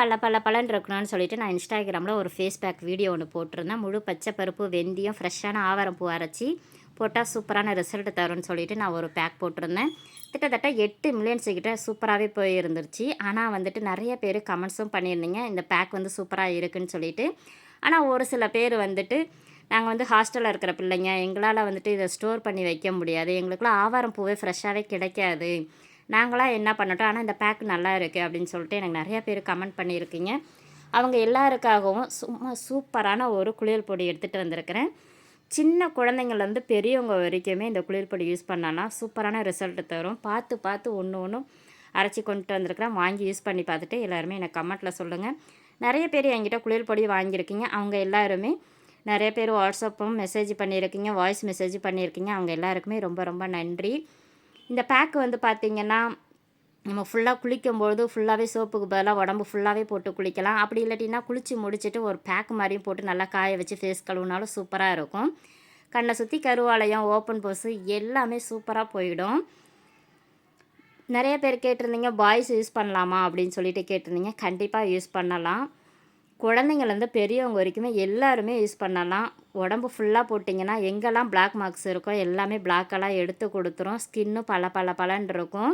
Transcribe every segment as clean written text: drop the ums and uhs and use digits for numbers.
பல பல பலன்னு இருக்கணும்னு சொல்லிட்டு நான் இன்ஸ்டாகிராமில் ஒரு ஃபேஸ் பேக் வீடியோ ஒன்று போட்டிருந்தேன். முழு பச்சை பருப்பு, வெந்தயம், ஃப்ரெஷ்ஷான ஆவாரம் பூ அரைச்சி போட்டால் சூப்பரான ரிசல்ட் தரும்னு சொல்லிட்டு நான் ஒரு பேக் போட்டிருந்தேன். கிட்டத்தட்ட 8 மில்லியன்ஸ் கிட்ட சூப்பராகவே போய் இருந்துருச்சு. ஆனால் வந்துட்டு நிறைய பேர் கமெண்ட்ஸும் பண்ணியிருந்தீங்க இந்த பேக் வந்து சூப்பராக இருக்குன்னு சொல்லிட்டு. ஆனால் ஒரு சில பேர் வந்துட்டு நாங்கள் வந்து ஹாஸ்டலில் இருக்கிற பிள்ளைங்க, எங்களால் வந்துட்டு இதை ஸ்டோர் பண்ணி வைக்க முடியாது, எங்களுக்குலாம் ஆவாரம் பூவே ஃப்ரெஷ்ஷாகவே கிடைக்காது, நாங்களாம் என்ன பண்ணட்டும், ஆனால் இந்த பேக் நல்லா இருக்குது அப்படின்னு சொல்லிட்டு எனக்கு நிறையா பேர் கமெண்ட் பண்ணியிருக்கீங்க. அவங்க எல்லாருக்காகவும் சும்மா சூப்பரான ஒரு குளியல் பொடி எடுத்துகிட்டு வந்திருக்கிறேன். சின்ன குழந்தைங்கள்லேருந்து பெரியவங்க வரைக்குமே இந்த குளியல் பொடி யூஸ் பண்ணலாம், சூப்பரான ரிசல்ட் தரும். பார்த்து பார்த்து ஒன்று ஒன்றும் அரைச்சி கொண்டுட்டு வந்திருக்கிறேன். வாங்கி யூஸ் பண்ணி பார்த்துட்டு எல்லாருமே எனக்கு கமெண்ட்டில் சொல்லுங்கள். நிறைய பேர் என்கிட்ட குளியல் பொடி வாங்கியிருக்கீங்க. அவங்க எல்லாருமே நிறைய பேர் வாட்ஸ்அப்பும் மெசேஜ் பண்ணியிருக்கீங்க, வாய்ஸ் மெசேஜ் பண்ணியிருக்கீங்க. அவங்க எல்லாருக்குமே ரொம்ப ரொம்ப நன்றி. இந்த பேக் வந்து பார்த்திங்கன்னா நம்ம ஃபுல்லாக குளிக்கும்பொழுது ஃபுல்லாகவே சோப்புக்கு பதிலாக உடம்பு ஃபுல்லாகவே போட்டு குளிக்கலாம். அப்படி இல்லாட்டினா குளித்து முடிச்சுட்டு ஒரு பேக் மாதிரியும் போட்டு நல்லா காய வச்சு ஃபேஸ் கழுவுனாலும் சூப்பராக இருக்கும். கண்ணை சுற்றி கருவாலயம், ஓப்பன் போஸு எல்லாமே சூப்பராக போயிடும். நிறைய பேர் கேட்டிருந்தீங்க பாய்ஸ் யூஸ் பண்ணலாமா அப்படின்னு சொல்லிட்டு கேட்டிருந்தீங்க. கண்டிப்பாக யூஸ் பண்ணலாம். குழந்தைங்கள்லேருந்து பெரியவங்க வரைக்குமே எல்லாருமே யூஸ் பண்ணலாம். உடம்பு ஃபுல்லாக போட்டிங்கன்னா எங்கெல்லாம் பிளாக் மார்க்ஸ் இருக்கோ எல்லாமே பிளாக்கெல்லாம் எடுத்து கொடுத்துரும். ஸ்கின்னும் பல பல பலன்னு இருக்கும்.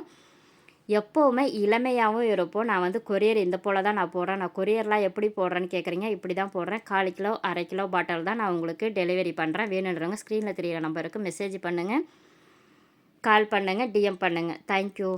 எப்போவுமே இளமையாகவும் இருப்போம். நான் வந்து கொரியர் இந்த போல் தான் நான் போடுறேன். நான் கொரியர்லாம் எப்படி போடுறேன்னு கேட்குறீங்க. இப்படி தான் போடுறேன். 1/4 கிலோ 1/2 கிலோ பாட்டில் தான் நான் உங்களுக்கு டெலிவரி பண்ணுறேன். வேணுன்றவங்க ஸ்க்ரீனில் தெரியிற நம்பருக்கு மெசேஜ் பண்ணுங்கள், கால் பண்ணுங்கள், டிஎம் பண்ணுங்கள். தேங்க்யூ.